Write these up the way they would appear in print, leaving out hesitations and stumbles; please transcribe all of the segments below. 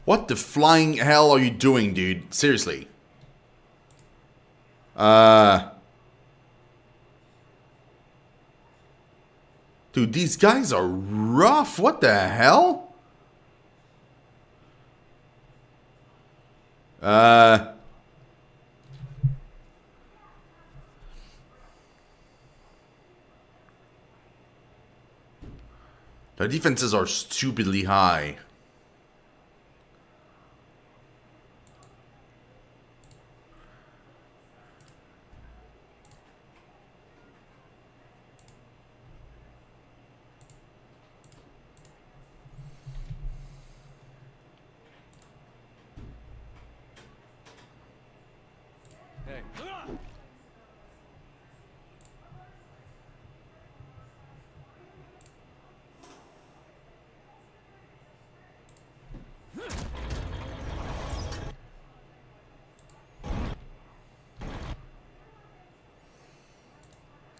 What the flying hell are you doing, dude? Seriously. Dude, these guys are rough. What the hell? Their defenses are stupidly high.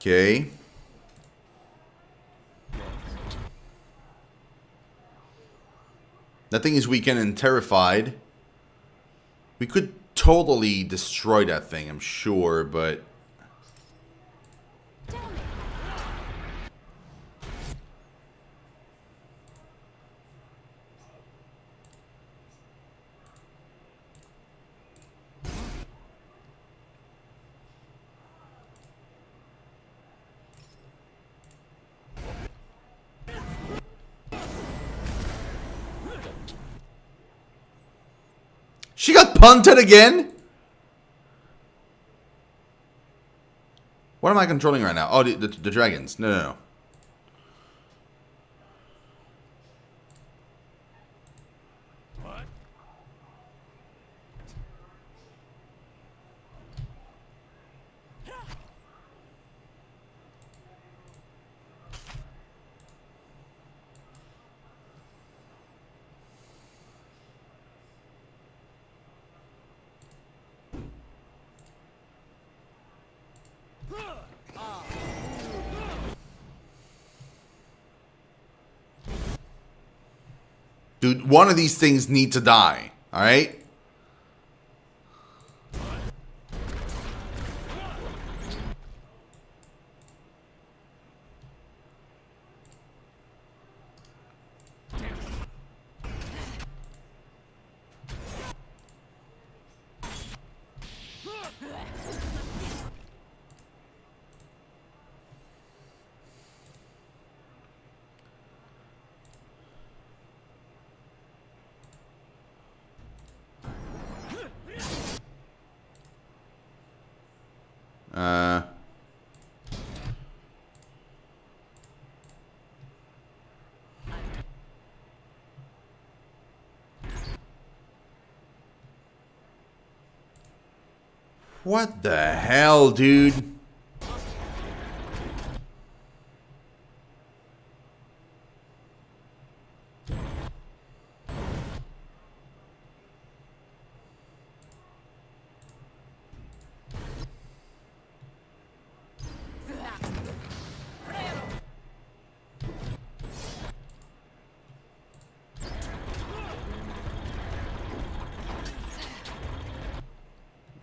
Okay. That thing is weakened and terrified. We could totally destroy that thing, I'm sure, but... She got punted again? What am I controlling right now? Oh, the dragons. No, no, no. Dude, one of these things need to die. Alright? What the hell, dude?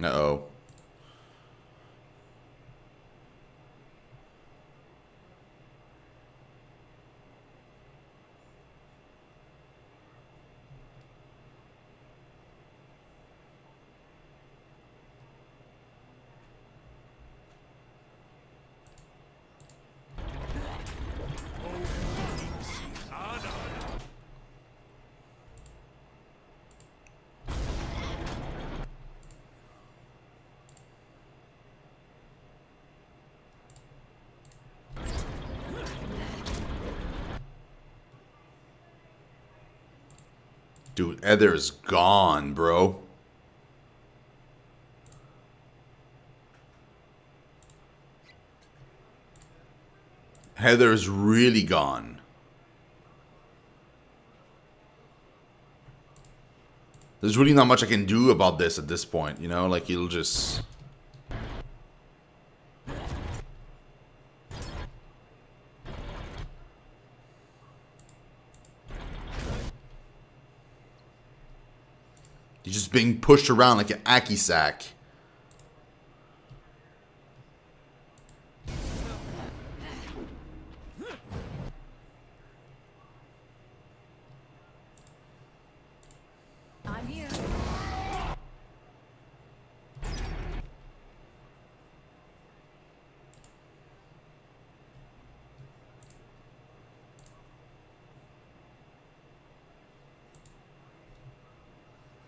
Uh-oh. Dude, Ether is gone, bro. Heather's really gone. There's really not much I can do about this at this point, you know? Like, it'll just... He's just being pushed around like an hacky sack. I'm here.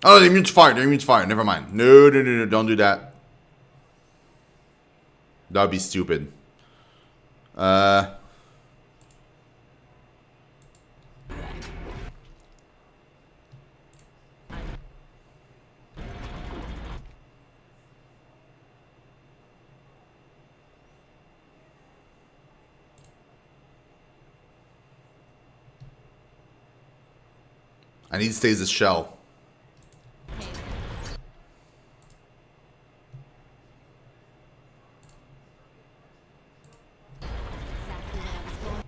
Oh, they're immune to fire. They're immune to fire. Never mind. No, no, no, no. Don't do that. That would be stupid. I need to stay as a shell. Exactly what I was going.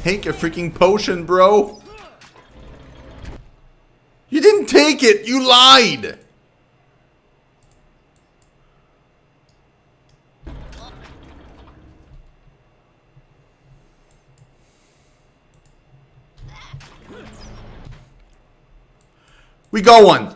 Take a freaking potion, bro. You didn't take it. You lied. We got one.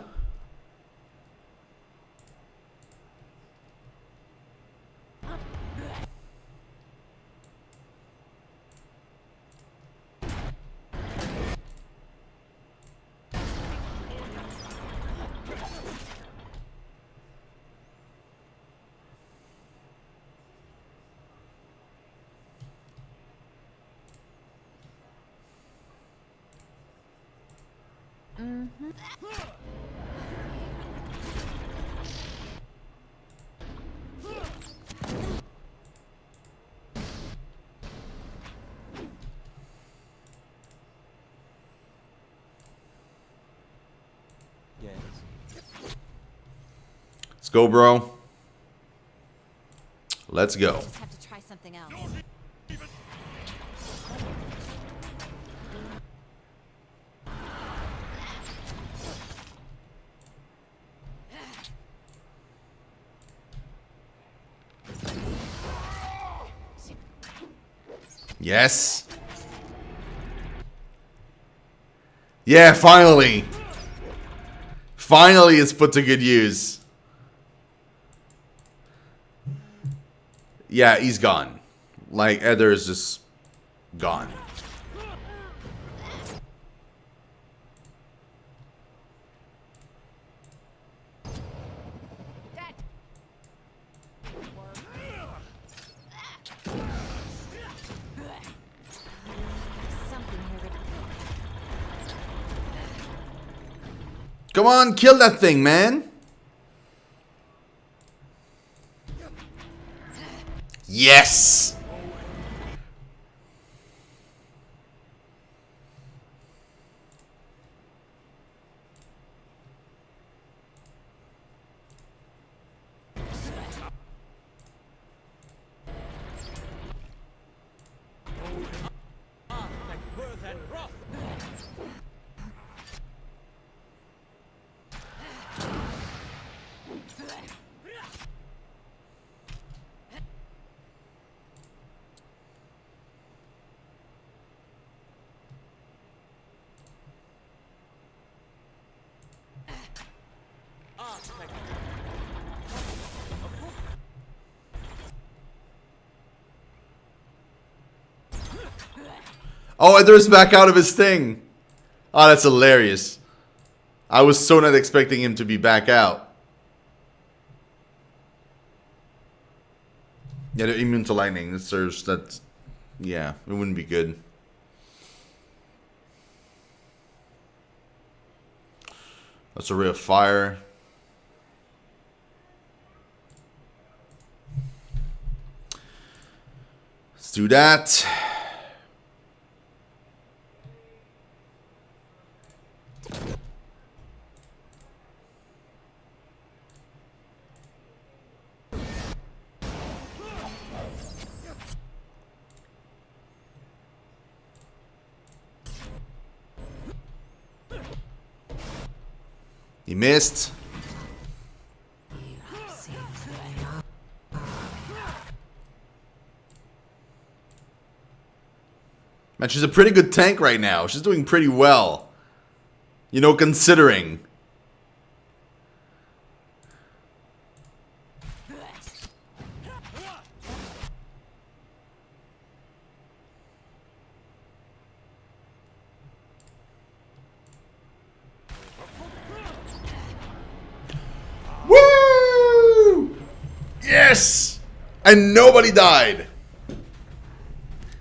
Let's go, bro. Let's go. Just have to try something else. Yes. Yeah, finally. Finally, it's put to good use. Yeah, he's gone. Like, Eder is just gone. Something here that Come on, kill that thing, man. Yes. Oh, Eder's back out of his thing. Oh, that's hilarious. I was so not expecting him to be back out. Yeah, they're immune to lightning. That serves. That's. Yeah, it wouldn't be good. That's a ray of fire. Let's do that. He missed. Man, she's a pretty good tank right now. She's doing pretty well. You know, considering. Woo! Yes! And nobody died.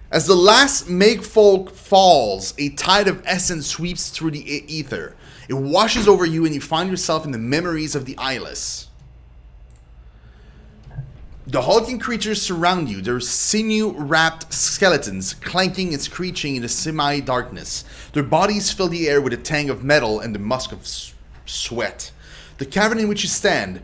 As the last Makefolk falls, a tide of essence sweeps through the ether. It washes over you and you find yourself in the memories of the eyeless. The hulking creatures surround you, their sinew-wrapped skeletons clanking and screeching in the semi-darkness. Their bodies fill the air with a tang of metal and the musk of sweat. The cavern in which you stand,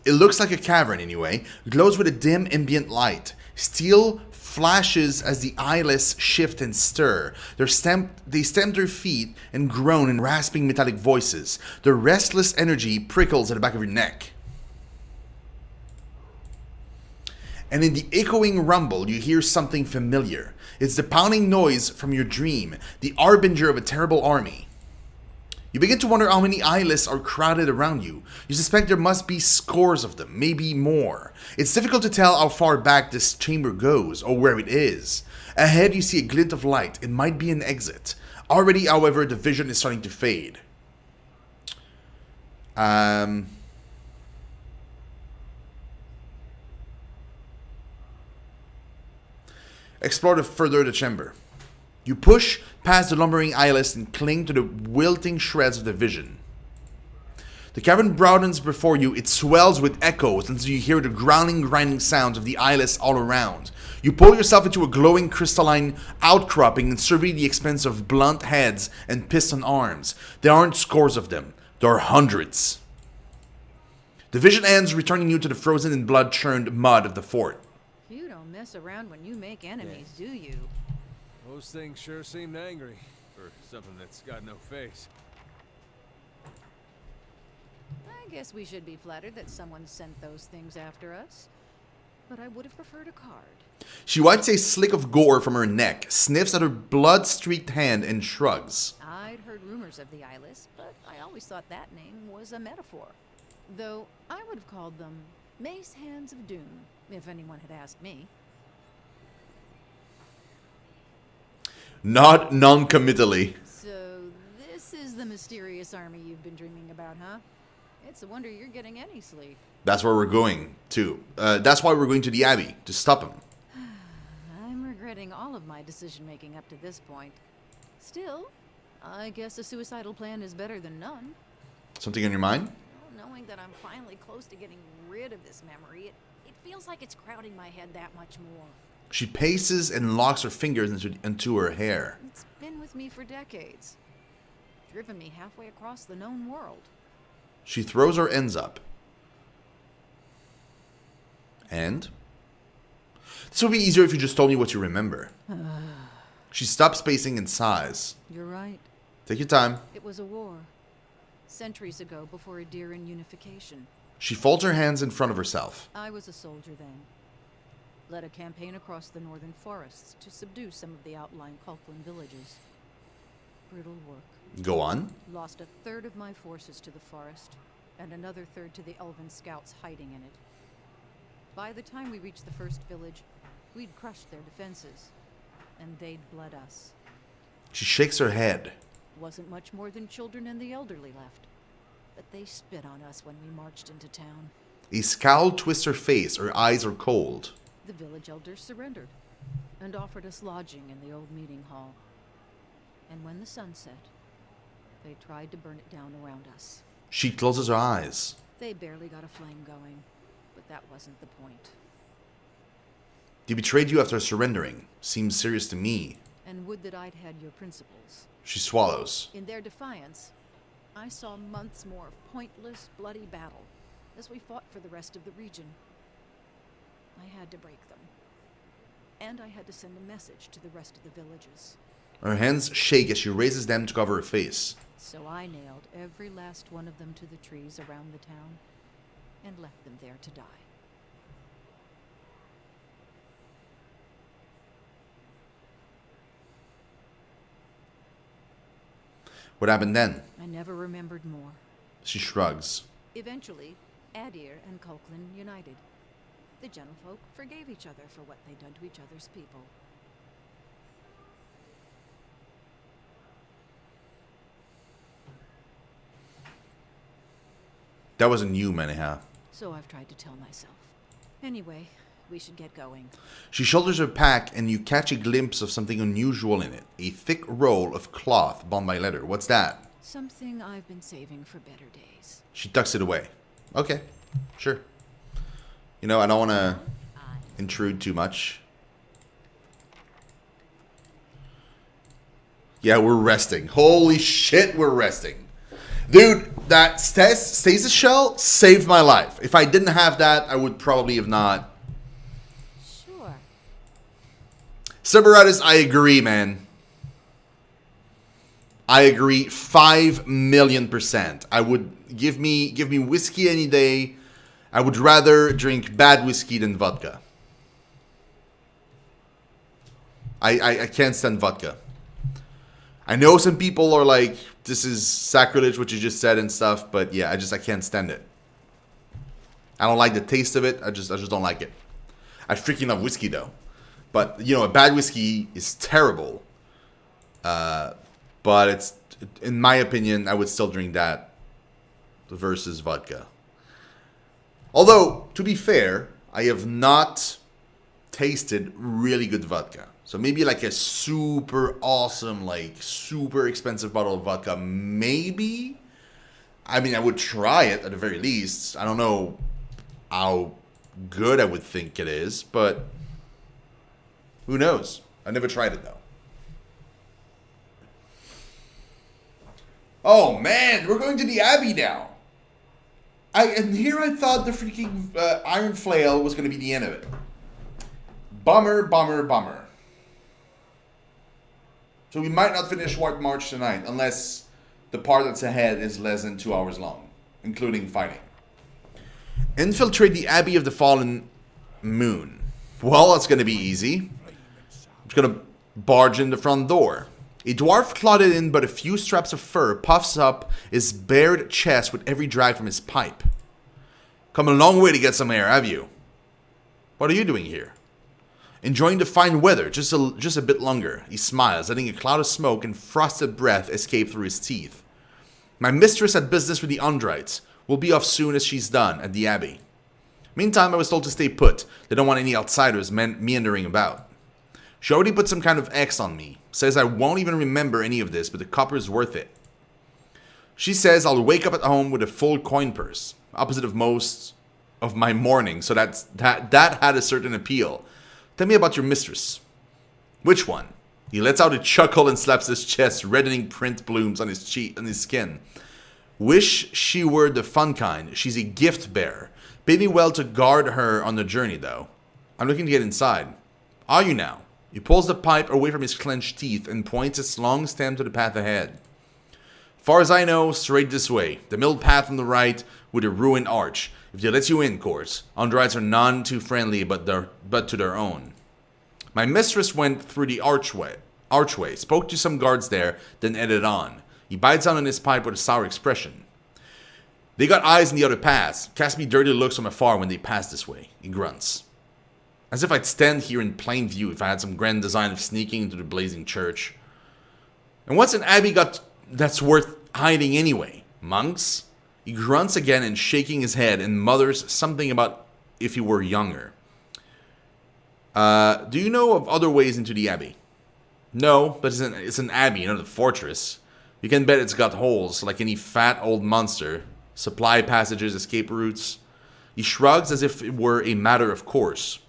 it looks like a cavern anyway, glows with a dim ambient light. Steel flashes as the eyeless shift and stir. They stamp their feet and groan in rasping metallic voices. Their restless energy prickles at the back of your neck. And in the echoing rumble, you hear something familiar. It's the pounding noise from your dream, the harbinger of a terrible army. You begin to wonder how many eyeless are crowded around you. You suspect there must be scores of them, maybe more. It's difficult to tell how far back this chamber goes, or where it is. Ahead you see a glint of light. It might be an exit. Already, however, the vision is starting to fade. Explore further the chamber. You push past the lumbering eyeless and cling to the wilting shreds of the vision. The cavern broadens before you. It swells with echoes until you hear the growling, grinding sounds of the eyeless all around. You pull yourself into a glowing crystalline outcropping and survey the expanse of blunt heads and piston arms. There aren't scores of them. There are hundreds. The vision ends, returning you to the frozen and blood-churned mud of the fort. You don't mess around when you make enemies, do you? Those things sure seemed angry for something that's got no face. I guess we should be flattered that someone sent those things after us. But I would have preferred a card. She wipes a slick of gore from her neck, sniffs at her blood-streaked hand, and shrugs. I'd heard rumors of the eyeless, but I always thought that name was a metaphor. Though I would have called them Mace Hands of Doom, if anyone had asked me. Not non-committally. So this is the mysterious army you've been dreaming about, huh? It's a wonder you're getting any sleep. That's where we're going to. That's why we're going to the Abbey, to stop him. I'm regretting all of my decision-making up to this point. Still, I guess a suicidal plan is better than none. Something on your mind? Well, knowing that I'm finally close to getting rid of this memory, it feels like it's crowding my head that much more. She paces and locks her fingers into her hair. It's been with me for decades. Driven me halfway across the known world. She throws her ends up. And? This would be easier if you just told me what you remember. She stops pacing and sighs. You're right. Take your time. It was a war. Centuries ago, before Adiran unification. She folds her hands in front of herself. I was a soldier then. Led a campaign across the northern forests to subdue some of the outlying Kulklan villages. Brutal work. Go on. Lost a third of my forces to the forest, and another third to the elven scouts hiding in it. By the time we reached the first village, we'd crushed their defenses, and they'd bled us. She shakes her head. Wasn't much more than children and the elderly left, but they spit on us when we marched into town. A scowl twists her face. Her eyes are cold. The village elders surrendered, and offered us lodging in the old meeting hall. And when the sun set, they tried to burn it down around us. She closes her eyes. They barely got a flame going, but that wasn't the point. They betrayed you after surrendering. Seems serious to me. And would that I'd had your principles. She swallows. In their defiance, I saw months more of pointless, bloody battle as we fought for the rest of the region. I had to break them. And I had to send a message to the rest of the villages. Her hands shake as she raises them to cover her face. So I nailed every last one of them to the trees around the town and left them there to die. What happened then? I never remembered more. She shrugs. Eventually, Adir and Coquelin united. The gentlefolk forgave each other for what they'd done to each other's people. That wasn't you, Meneha. So I've tried to tell myself. Anyway, we should get going. She shoulders her pack and you catch a glimpse of something unusual in it. A thick roll of cloth bound by leather. What's that? Something I've been saving for better days. She tucks it away. Okay, sure. You know, I don't want to intrude too much. Yeah, we're resting. Holy shit, we're resting. Dude, that stasis shell saved my life. If I didn't have that, I would probably have not. Sure. Cerberus, I agree, man. I agree 5,000,000%. I would give me whiskey any day. I would rather drink bad whiskey than vodka. I can't stand vodka. I know some people are like, this is sacrilege what you just said and stuff, but yeah, I can't stand it. I don't like the taste of it. I just don't like it. I freaking love whiskey though. But you know, a bad whiskey is terrible. But it's, in my opinion, I would still drink that versus vodka. Although, to be fair, I have not tasted really good vodka. So maybe like a super awesome, like super expensive bottle of vodka, maybe. I mean, I would try it at the very least. I don't know how good I would think it is, but who knows? I never tried it though. Oh man, we're going to the Abbey now. And here I thought the freaking Iron Flail was going to be the end of it. Bummer, bummer, bummer. So we might not finish White March tonight, unless the part that's ahead is less than 2 hours long, including fighting. Infiltrate the Abbey of the Fallen Moon. Well, that's going to be easy. I'm just going to barge in the front door. A dwarf clotted in but a few straps of fur puffs up his bared chest with every drag from his pipe. Come a long way to get some air, have you? What are you doing here? Enjoying the fine weather, just a bit longer. He smiles, letting a cloud of smoke and frosted breath escape through his teeth. My mistress had business with the Undrites. Will be off soon as she's done at the Abbey. Meantime, I was told to stay put. They don't want any outsiders meandering about. She already put some kind of X on me. Says I won't even remember any of this, but the copper's worth it. She says I'll wake up at home with a full coin purse. Opposite of most of my morning, so that had a certain appeal. Tell me about your mistress. Which one? He lets out a chuckle and slaps his chest, reddening print blooms on his cheek and his skin. Wish she were the fun kind. She's a gift bearer. Pay me well to guard her on the journey, though. I'm looking to get inside. Are you now? He pulls the pipe away from his clenched teeth and points its long stem to the path ahead. Far as I know, straight this way. The middle path on the right with a ruined arch. If they let you in, course. Undrites are none too friendly, but to their own. My mistress went through the archway, spoke to some guards there, then headed on. He bites down on his pipe with a sour expression. They got eyes in the other paths. Cast me dirty looks from afar when they pass this way. He grunts. As if I'd stand here in plain view if I had some grand design of sneaking into the blazing church. And what's an abbey got that's worth hiding anyway? Monks? He grunts again and shaking his head and mutters something about if he were younger. Do you know of other ways into the abbey? No, but it's an abbey, not a fortress. You can bet it's got holes, like any fat old monster. Supply passages, escape routes. He shrugs as if it were a matter of course.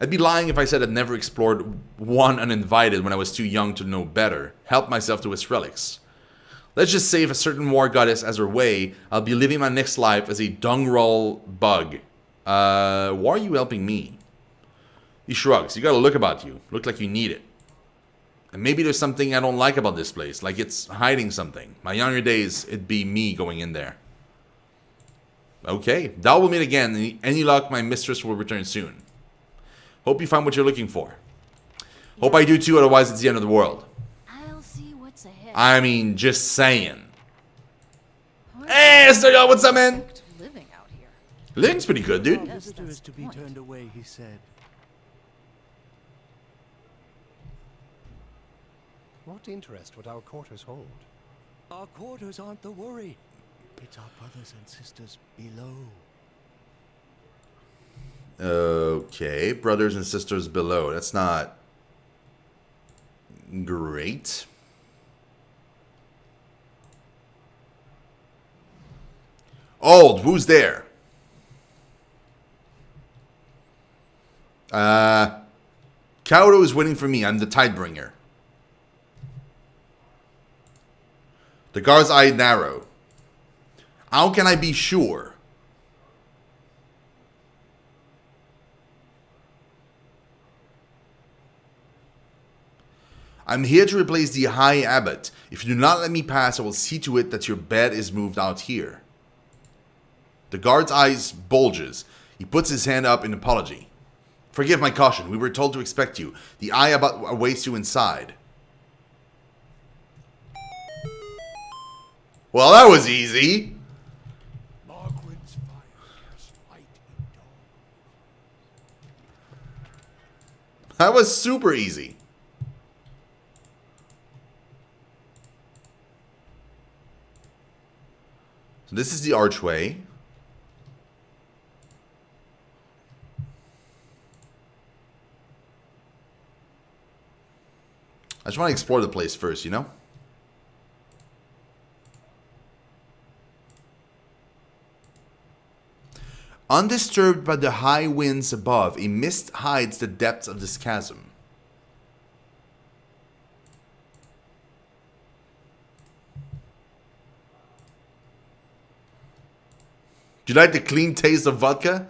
I'd be lying if I said I'd never explored one uninvited when I was too young to know better. Help myself to its relics. Let's just say if a certain war goddess has her way, I'll be living my next life as a dung-roll bug. Why are you helping me? He shrugs. You got a look about you. Look like you need it. And maybe there's something I don't like about this place. Like it's hiding something. My younger days, it'd be me going in there. Okay. Thou will meet again. Any luck, my mistress will return soon. Hope you find what you're looking for. Hope I do too, otherwise it's the end of the world. I'll see what's ahead. I mean, just saying. Hey, Esther, what's up, man? Living out here. Living's pretty good, dude. Yes, Visitor that's is to the be point. turned away, he said. What interest would our quarters hold? Our quarters aren't the worry. It's our brothers and sisters below. Okay, brothers and sisters below. That's not great. Old, who's there? Kaoru is waiting for me. I'm the Tidebringer. The guard's eye narrow. How can I be sure? I'm here to replace the High Abbot. If you do not let me pass, I will see to it that your bed is moved out here. The guard's eyes bulges. He puts his hand up in apology. Forgive my caution. We were told to expect you. The High Abbot awaits you inside. Well, that was easy. Margrin's fire casts light in dawn. That was super easy. So this is the archway. I just want to explore the place first, you know? Undisturbed by the high winds above, a mist hides the depths of this chasm. Do you like the clean taste of vodka?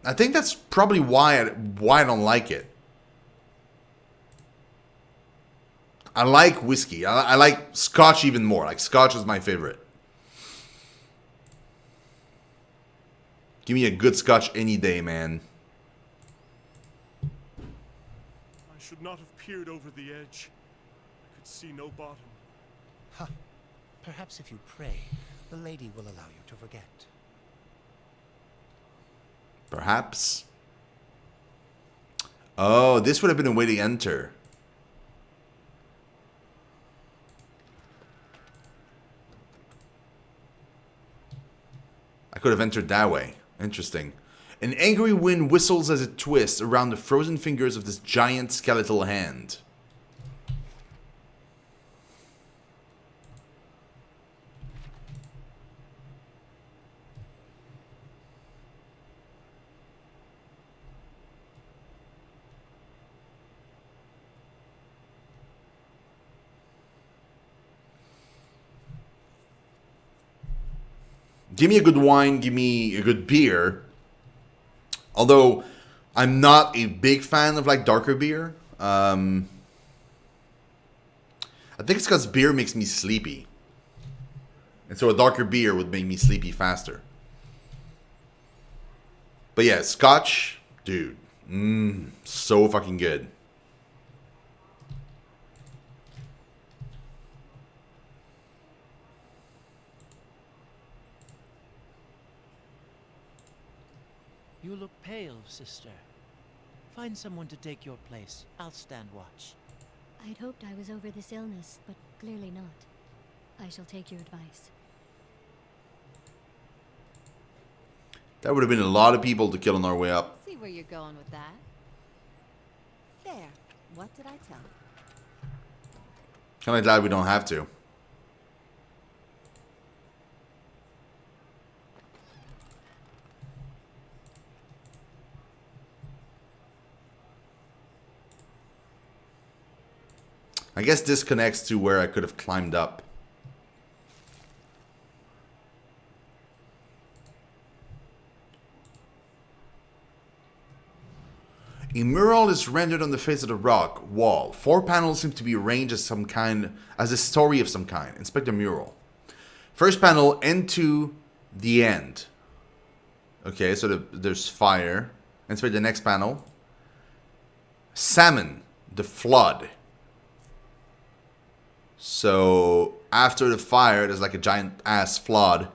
I think that's probably why I don't like it. I like whiskey. I like scotch even more. Like scotch is my favorite. Give me a good scotch any day, man. I should not have peered over the edge. I could see no bottom. Ha! Perhaps if you pray, the lady will allow you to forget. Perhaps. Oh, this would have been a way to enter. I could have entered that way. Interesting. An angry wind whistles as it twists around the frozen fingers of this giant skeletal hand. Give me a good wine, give me a good beer. Although, I'm not a big fan of, like, darker beer. I think it's because beer makes me sleepy. And so a darker beer would make me sleepy faster. But yeah, scotch, dude. So fucking good. You look pale, sister. Find someone to take your place. I'll stand watch. I'd hoped I was over this illness, but clearly not. I shall take your advice. That would have been a lot of people to kill on our way up. See where you're going with that. There. What did I tell you? Kinda glad we don't have to. I guess this connects to where I could have climbed up. A mural is rendered on the face of the rock wall. 4 panels seem to be arranged as a story of some kind. Inspect the mural. First panel, end to the end. Okay, so there's fire. Inspect the next panel. Salmon, the flood. So after the fire, there's like a giant ass flood.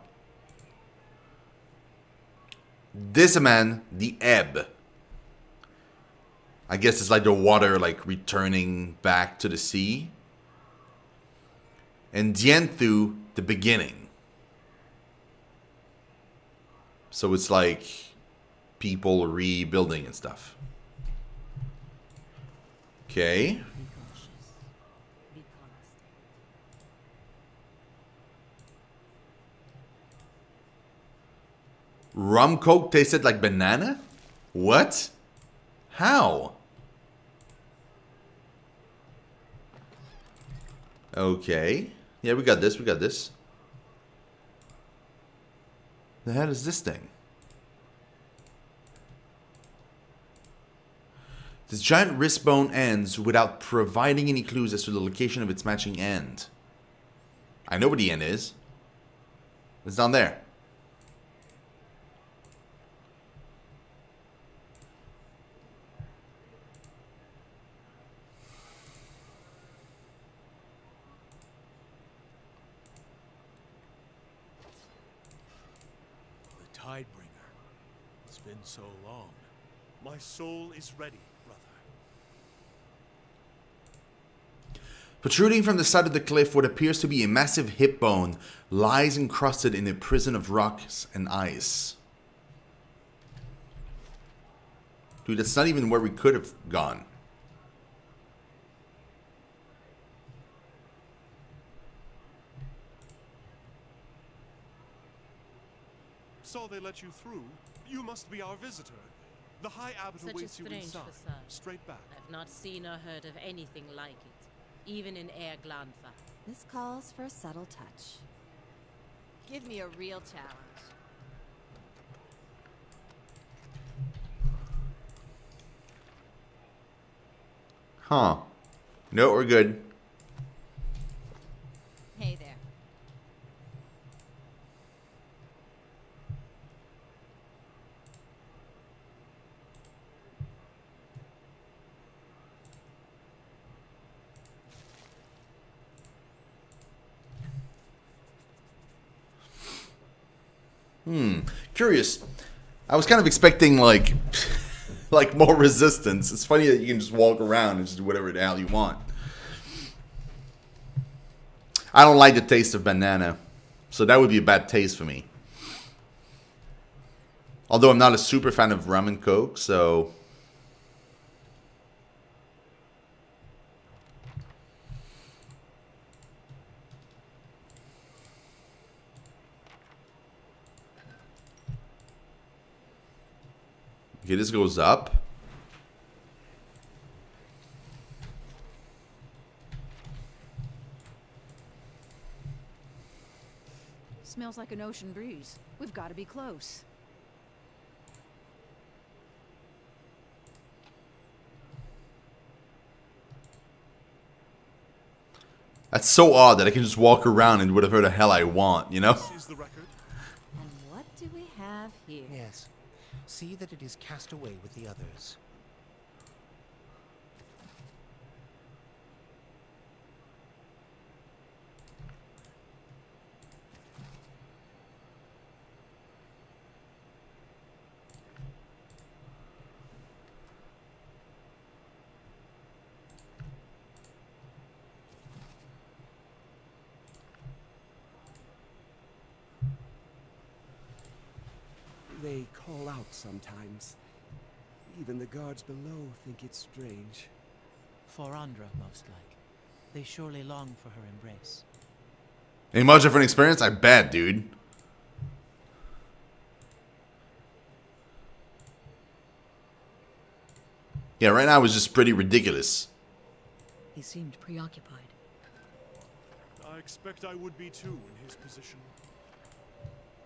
Disman, the ebb. I guess it's like the water like returning back to the sea. And Dienthu, the beginning. So it's like people rebuilding and stuff. Okay. Rum Coke tasted like banana? What? How? Okay. Yeah, we got this. We got this. The hell is this thing? This giant wrist bone ends without providing any clues as to the location of its matching end. I know where the end is. It's down there. The Tidebringer. It's been so long. My soul is ready, brother. Protruding from the side of the cliff, what appears to be a massive hip bone lies encrusted in a prison of rocks and ice. Dude, that's not even where we could have gone. Saw they let you through. You must be our visitor. The High Abbot Such a awaits you strange inside. facade. Straight back. I've not seen or heard of anything like it, even in Air Glantha. This calls for a subtle touch. Give me a real challenge. Huh. No, we're good. Hey there. Curious. I was kind of expecting like like more resistance. It's funny that you can just walk around and just do whatever the hell you want. I don't like the taste of banana, so that would be a bad taste for me. Although I'm not a super fan of rum and coke, so okay, this goes up. Smells like an ocean breeze. We've got to be close. That's so odd that I can just walk around and do whatever the hell I want, you know? This is the record. And what do we have here? Yes. See that it is cast away with the others. They call out sometimes. Even the guards below think it's strange. For Andra, most like. They surely long for her embrace. Ain't much different experience? I bet, dude. Yeah, right now it's just pretty ridiculous. He seemed preoccupied. I expect I would be too in his position.